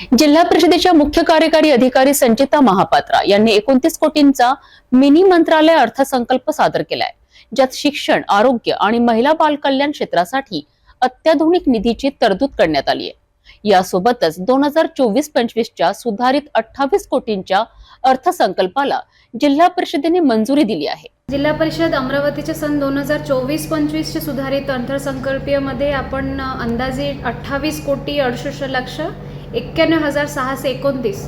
जिल्हा परिषदेच्या मुख्य कार्यकारी अधिकारी संचिता महापात्रा यांनी 29 कोटींचा मिनी मंत्रालय अर्थसंकल्प सादर केलाय, ज्यात शिक्षण, आरोग्य आणि महिला बाल कल्याण क्षेत्रासाठी अत्याधुनिक निधीची तरतूद करण्यात आली आहे। यासोबतच 2024-25 च्या सुधारित 28 कोटींच्या अर्थसंकल्पाला जिल्हा परिषदेने मंजुरी दिली आहे। जिल्हा परिषद अमरावतीच्या सन 2024-25 च्या सुधारित अर्थसंकल्पीयमध्ये आपण अंदाजे 28 कोटी 68 लक्ष 91,629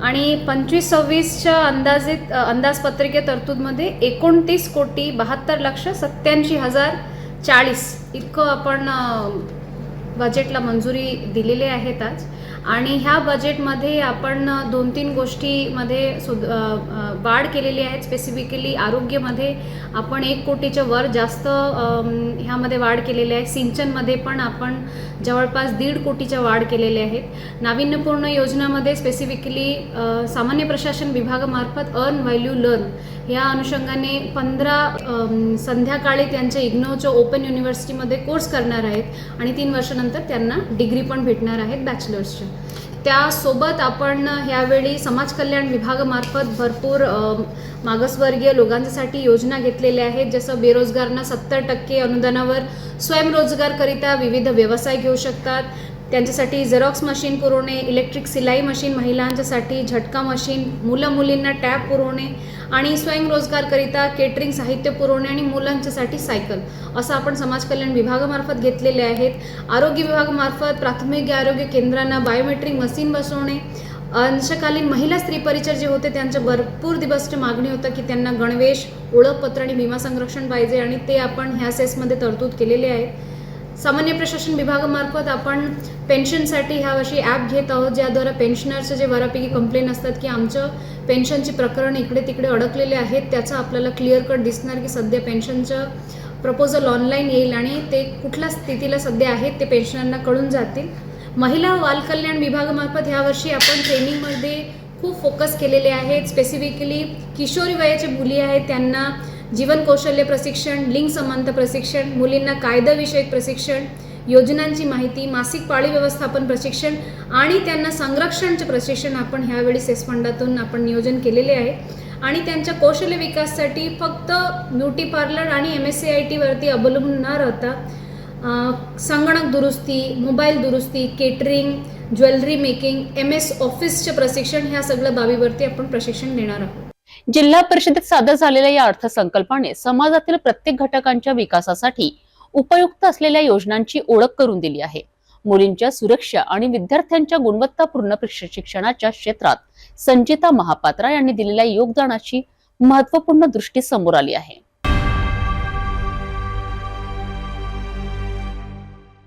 आणि 25-26 च्या अंदाजपत्रकीय तरतूदमध्ये 29 कोटी 72 लक्ष 87,040 इतकं आपण बजेटला मंजुरी दिलेली आहेत आज। आणि ह्या बजेटमध्ये आपण 2-3 गोष्टीमध्ये वाढ केलेली आहे। स्पेसिफिकली आरोग्यमध्ये आपण 1 कोटीच्या वर जास्त ह्यामध्ये वाढ केलेली आहे। सिंचनमध्ये पण आपण जवळपास 1.5 कोटीच्या वाढ केलेली आहेत। नाविन्यपूर्ण योजनामध्ये स्पेसिफिकली सामान्य प्रशासन विभागामार्फत अर्न व्हॅल्यू लर्न या अनुषंगाने 15 संध्याकाळी त्यांच्या इग्नोच्या ओपन युनिव्हर्सिटीमध्ये कोर्स करणार आहेत आणि 3 वर्षानंतर त्यांना डिग्री पण भेटणार आहेत बॅचलर्सच्या। त्यासोबत आपण ह्यावेळी समाज कल्याण विभागामार्फत भरपूर मागासवर्गीय लोकांसाठी योजना घेतलेल्या आहेत, जसं बेरोजगारांना 70% अनुदानावर स्वयंरोजगारकरिता विविध व्यवसाय घेऊ शकतात। त्यांच्यासाठी झेरॉक्स मशीन पुरवणे, इलेक्ट्रिक सिलाई मशीन महिलांच्यासाठी, झटका मशीन, मुलं-मुलींना टॅब पुरवणे आणि स्वयंरोजगारकरिता केटरिंग साहित्य पुरवणे आणि मुलांच्यासाठी सायकल असं आपण समाज कल्याण विभागामार्फत घेतलेले आहेत। आरोग्य विभागामार्फत प्राथमिक आरोग्य केंद्रांना बायोमेट्रिक मशीन बसवणे, अंशकालीन महिला स्त्री परिचर जे होते त्यांचं भरपूर दिवसची मागणी होतं की त्यांना गणवेश, ओळखपत्र आणि विमा संरक्षण पाहिजे आणि ते आपण ह्या सेसमध्ये तरतूद केलेले आहे। सामान्य प्रशासन विभागामार्फत आपण पेन्शनसाठी ह्या वर्षी ॲप घेत आहोत, ज्याद्वारे पेन्शनरचे जे बऱ्यापैकी कंप्लेन असतात की आमचं पेन्शनची प्रकरण इकडे तिकडे अडकलेले आहेत, त्याचं आपल्याला क्लिअर कट दिसणार की सध्या पेन्शनचं प्रपोजल ऑनलाईन येईल आणि ते कुठल्या स्थितीला सध्या आहेत ते पेन्शनरना कळून जातील। महिला बाल कल्याण विभागामार्फत ह्या वर्षी आपण ट्रेनिंगमध्ये खूप फोकस केलेले आहेत। स्पेसिफिकली किशोरी वयाचे मुली आहेत त्यांना जीवन कौशल्य प्रशिक्षण, लिंग समानता प्रशिक्षण, मुलींना कायदाविषयक प्रशिक्षण, योजनांची माहिती, मासिक पाळी व्यवस्थापन प्रशिक्षण आणि त्यांना संरक्षणचे प्रशिक्षण आपण ह्यावेळी सेस फंडातून आपण नियोजन केलेले आहे। आणि त्यांच्या कौशल्य विकासासाठी फक्त ब्युटी पार्लर आणि MSCIT वरती अवलंबून न राहता संगणक दुरुस्ती, मोबाईल दुरुस्ती, केटरिंग, ज्वेलरी मेकिंग, MS ऑफिसचे प्रशिक्षण ह्या सगळ्या बाबीवरती आपण प्रशिक्षण देणार आहोत। जिल्हा परिषदेत सादर झालेल्या या अर्थसंकल्पाने समाजातील प्रत्येक घटकांच्या विकासासाठी उपयुक्त असलेल्या योजनांची ओळख करून दिली आहे। मुलींच्या सुरक्षा आणि विद्यार्थ्यांच्या गुणवत्तापूर्ण शिक्षणाच्या क्षेत्रात संचिता महापात्रा यांनी दिलेल्या योगदानाची महत्त्वपूर्ण दृष्टी समोर आली आहे।